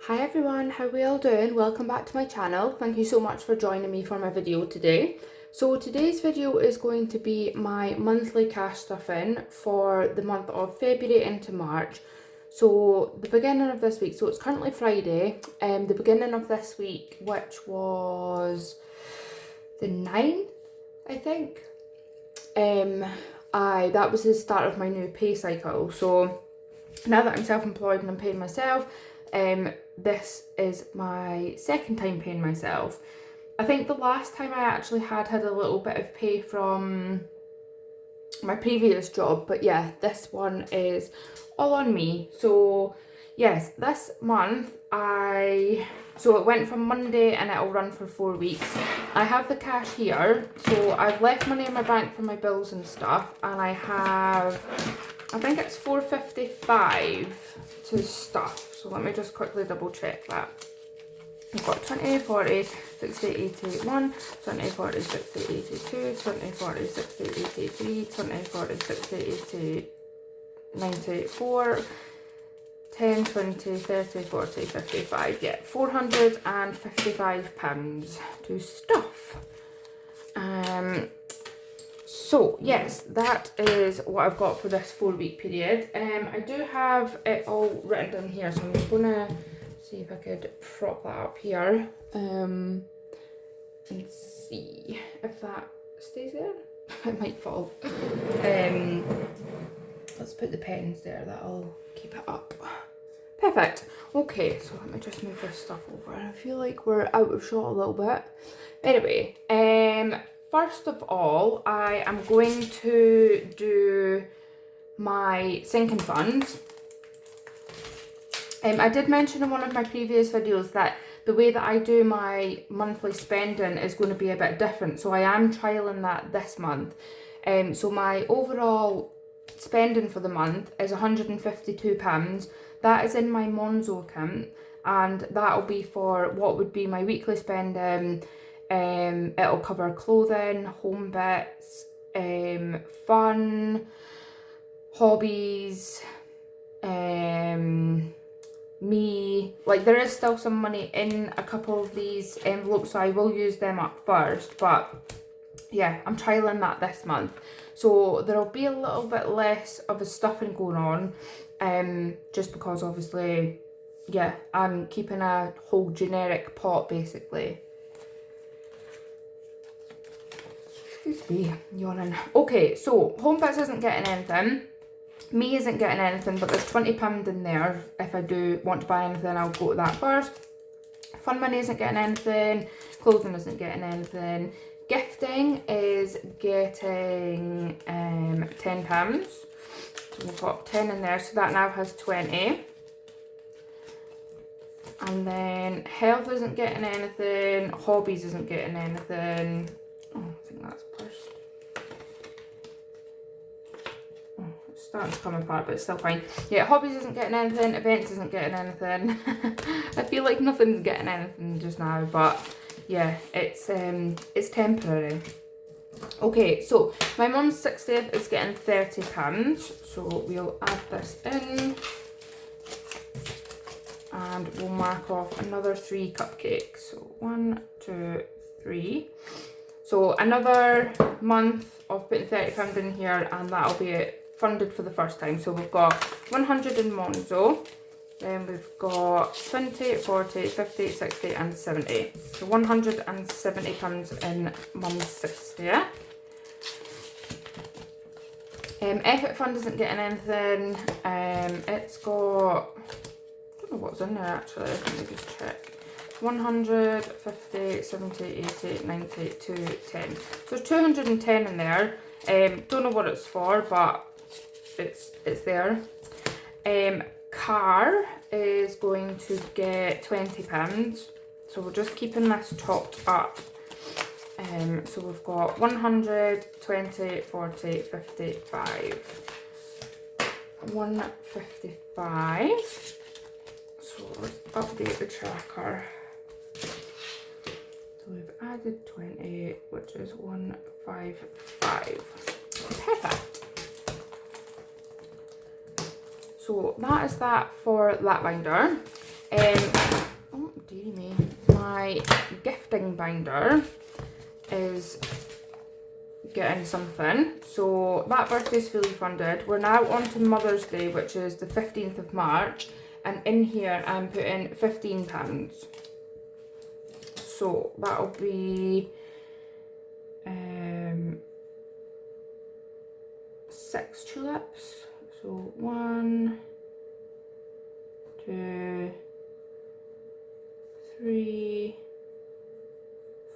Hi everyone, how are we all doing? Welcome back to my channel. Thank you so much for joining me for my video today. So today's video is going to be my monthly cash stuffing for the month of February into March. So the beginning of this week, so it's currently Friday, the beginning of this week, which was the 9th, I think. That was the start of my new pay cycle. So now that I'm self-employed and I'm paying myself, this is my second time paying myself. I think the last time I actually had a little bit of pay from my previous job, but yeah, this one is all on me. So yes, this month so it went from Monday and it'll run for 4 weeks. I have the cash here, so I've left money in my bank for my bills and stuff, and I think it's £4.55 to stuff. So let me just quickly double check that. I've got 20, 40, 60, 81, 20, 40, 60, 82, 20, 40, 60, 83, 20, 40, 60, 80, 94, 10, 20, 30, 40, 55, yeah, £455 to stuff. So yes, that is what I've got for this 4 week period. I do have it all written down here, so I'm just gonna see if I could prop that up here and see if that stays there. It might fall. Let's put the pens there, that'll keep it up. Perfect. Okay, so let me just move this stuff over. I feel like we're out of shot a little bit. Anyway, first of all, I am going to do my sinking funds. I did mention in one of my previous videos that the way that I do my monthly spending is going to be a bit different. So I am trialling that this month. So my overall spending for the month is £152. That is in my Monzo account, and that'll be for what would be my weekly spending. It'll cover clothing, home bits, fun, hobbies, me, like there is still some money in a couple of these envelopes, so I will use them up first, but yeah, I'm trialling that this month. So there'll be a little bit less of a stuffing going on, just because obviously, yeah, I'm keeping a whole generic pot basically. Excuse me, yawning. Okay, so home bits isn't getting anything. Me isn't getting anything, but there's £20 in there. If I do want to buy anything, I'll go to that first. Fun money isn't getting anything. Clothing isn't getting anything. Gifting is getting £10. So we've got 10 in there, so that now has 20. And then health isn't getting anything. Hobbies isn't getting anything. Oh, I think that's purse. It's starting to come apart, but it's still fine. Yeah, hobbies isn't getting anything, events isn't getting anything. I feel like nothing's getting anything just now, but yeah, it's temporary. Okay, so my mum's 60th is getting £30, so we'll add this in, and we'll mark off another 3 cupcakes. So 1, 2, 3. So another month of putting £30 in here, and that'll be it funded for the first time. So we've got 100 in Monzo, then we've got 20, 40, 50, 60 and 70. So £170 in mum's 60th. Effort Fund isn't getting anything. It's got, I don't know what's in there actually, let me just check. 100, 50, 70, 80, 90, 2, 10. So there's 210 in there. Don't know what it's for, but it's there. Car is going to get £20. So we're just keeping this topped up. So we've got 100, 20, 40, 55. 155. So let's update the tracker. So we've added 20, which is 155. Perfect. So that is that for that binder. Oh, dearie me. My gifting binder is getting something. So that birthday's fully funded. We're now on to Mother's Day, which is the 15th of March. And in here, I'm putting £15. So that'll be 6 tulips. So 1, 2, 3,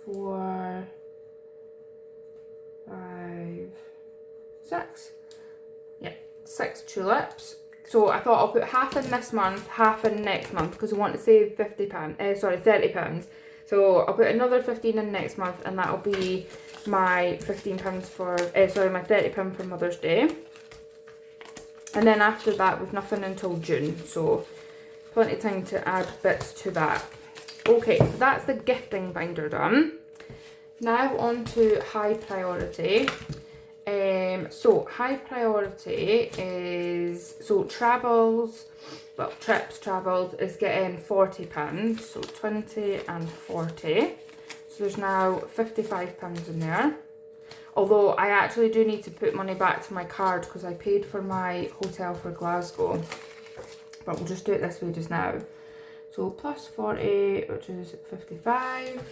4, 5, 6. Yeah, 6 tulips. So I thought I'll put half in this month, half in next month, because I want to save £30. So I'll put another 15 in next month, and that'll be my £15 for, my £30 for Mother's Day. And then after that, we've nothing until June, so plenty of time to add bits to that. Okay, so that's the gifting binder done. Now on to high priority. So high priority is, trips travelled is getting £40, so 20 and 40. So there's now £55 in there. Although I actually do need to put money back to my card because I paid for my hotel for Glasgow. But we'll just do it this way just now. So plus 40, which is 55.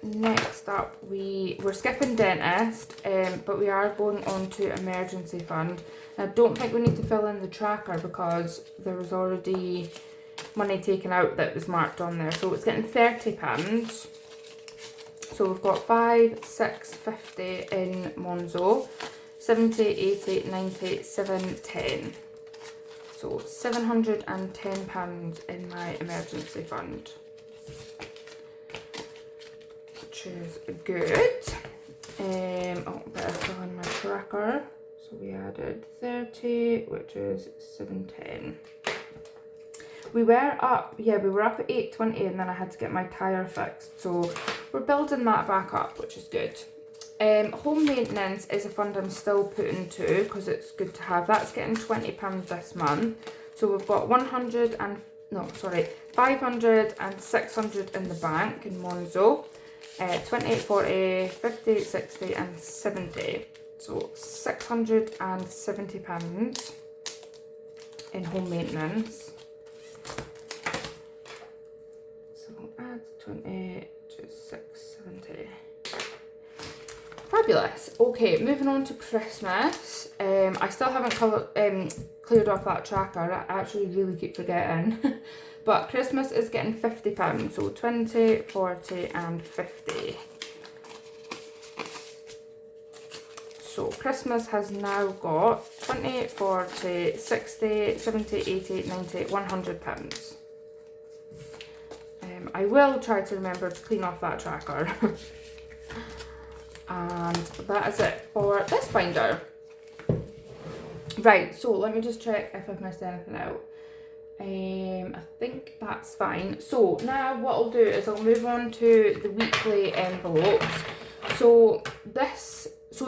Next up, we're skipping dentist, but we are going on to emergency fund. I don't think we need to fill in the tracker because there was already money taken out that was marked on there. So it's getting £30. So we've got 5, 6, 50 in Monzo, 70, 80, 90, 7, 10. So £710 in my emergency fund, which is good. Better fill in my tracker. So we added 30, which is 710. We were up at 820 and then I had to get my tyre fixed. So we're building that back up, which is good. Home maintenance is a fund I'm still putting to because it's good to have. That's getting £20 this month. So we've got 500 and 600 in the bank in Monzo. 20, 40, 50, 60 and 70. So £670 in home maintenance. So add 20 to 670. Fabulous. Okay, moving on to Christmas. I still haven't cleared off that tracker. I actually really keep forgetting. But Christmas is getting £50. So 20, 40 and 50. So Christmas has now got 20, 40, 60, 70, 80, 90, £100. I will try to remember to clean off that tracker. And that is it for this binder. Right, so let me just check if I've missed anything out. I think that's fine. So now what I'll do is I'll move on to the weekly envelopes. So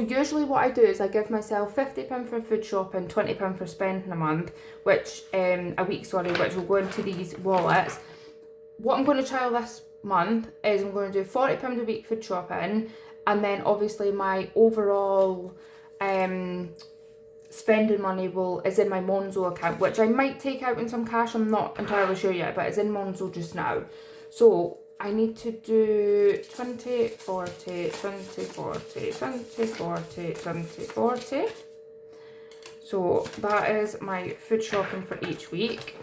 usually what I do is I give myself £50 for food shopping, £20 for spending a month, which which will go into these wallets. What I'm going to trial this month is I'm going to do £40 a week food shopping, and then obviously my overall spending money is in my Monzo account, which I might take out in some cash, I'm not entirely sure yet, but it's in Monzo just now. So I need to do 20, 40, 20, 40, 20, 40, 20, 40. So that is my food shopping for each week.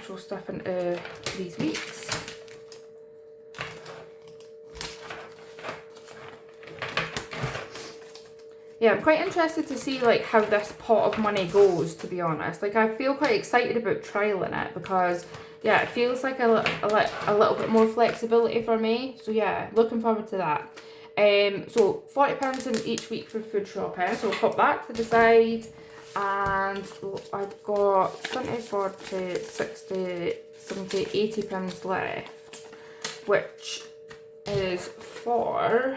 So stuff into these weeks. Yeah, I'm quite interested to see like how this pot of money goes, to be honest. Like I feel quite excited about trialing it because yeah, it feels like a little bit more flexibility for me. So yeah, looking forward to that. So £40 in each week for food shopping. So I'll pop that to the side. And I've got 20, 40, 60, 70, £80 left, which is for,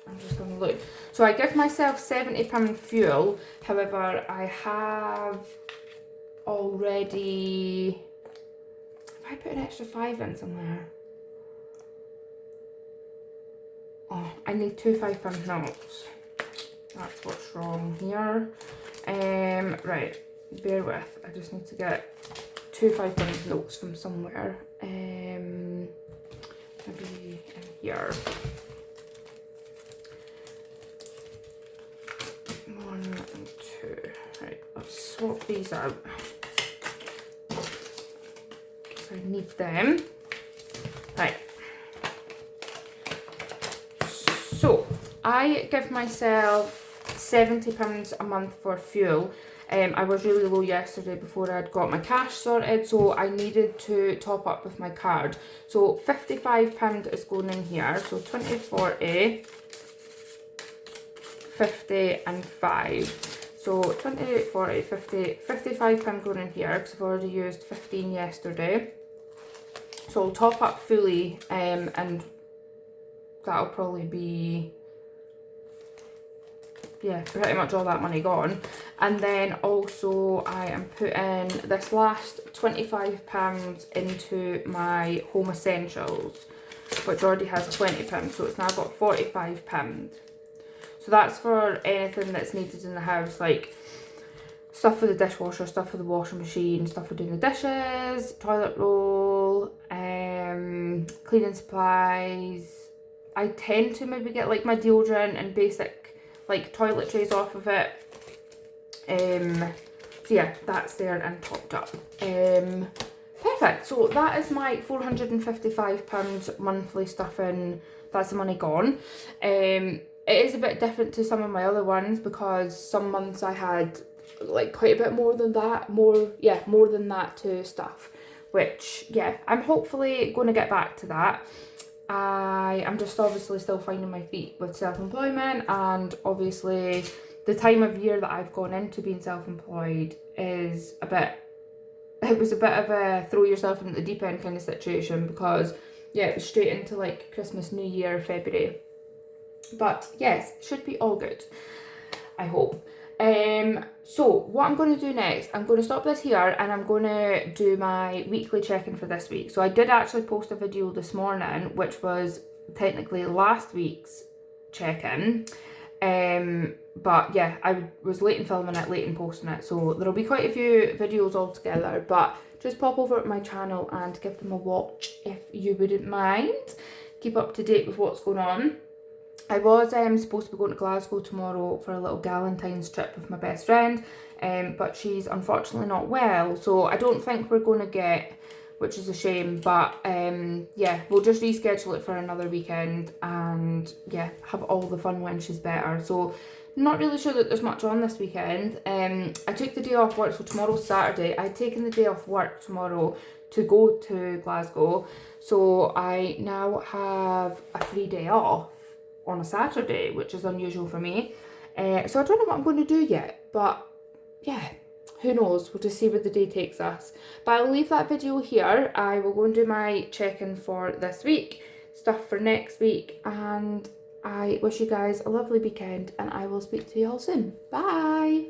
I'm just going to look. So I give myself £70 fuel, however I have already... Have I put an extra 5 in somewhere? Oh, I need 2 £5 notes. That's what's wrong here. Right, bear with. I just need to get 2 £5 notes from somewhere. Maybe in here. 1 and 2. Right, let's swap these out. I need them. Right. So, I give myself £70 a month for fuel. I was really low yesterday before I'd got my cash sorted, so I needed to top up with my card. So £55 is going in here. So 20, 40, 50 and 5. So 20, 40, 50, £55 going in here because I've already used 15 yesterday. So I'll top up fully and that'll probably be, yeah, pretty much all that money gone. And then also I am putting this last £25 into my home essentials, which already has £20, so it's now got £45. So that's for anything that's needed in the house, like stuff for the dishwasher, stuff for the washing machine, stuff for doing the dishes, toilet roll, cleaning supplies. I tend to maybe get like my deodorant and basic like toiletries off of it. So yeah, that's there and topped up. Perfect. So that is my £455 monthly stuff in. That's the money gone. It is a bit different to some of my other ones because some months I had like quite a bit more than that, more than that to stuff, which yeah, I'm hopefully going to get back to that. I am just obviously still finding my feet with self-employment, and obviously the time of year that I've gone into being self-employed is it was a bit of a throw yourself into the deep end kind of situation because yeah, it was straight into like Christmas, New Year, February. But yes, should be all good, I hope. So what I'm going to do next, I'm going to stop this here and I'm going to do my weekly check-in for this week. So I did actually post a video this morning, which was technically last week's check-in. But yeah, I was late in filming it, late in posting it. So there'll be quite a few videos all together, but just pop over to my channel and give them a watch if you wouldn't mind. Keep up to date with what's going on. I was supposed to be going to Glasgow tomorrow for a little Galentine's trip with my best friend, but she's unfortunately not well, so I don't think we're going to get, which is a shame, but yeah, we'll just reschedule it for another weekend and yeah, have all the fun when she's better. So not really sure that there's much on this weekend. I took the day off work, so tomorrow's Saturday. I'd taken the day off work tomorrow to go to Glasgow, so I now have a free day off on a Saturday, which is unusual for me. So I don't know what I'm going to do yet, but yeah, who knows, we'll just see where the day takes us. But I'll leave that video here. I will go and do my check-in for this week, stuff for next week, and I wish you guys a lovely weekend and I will speak to you all soon. Bye!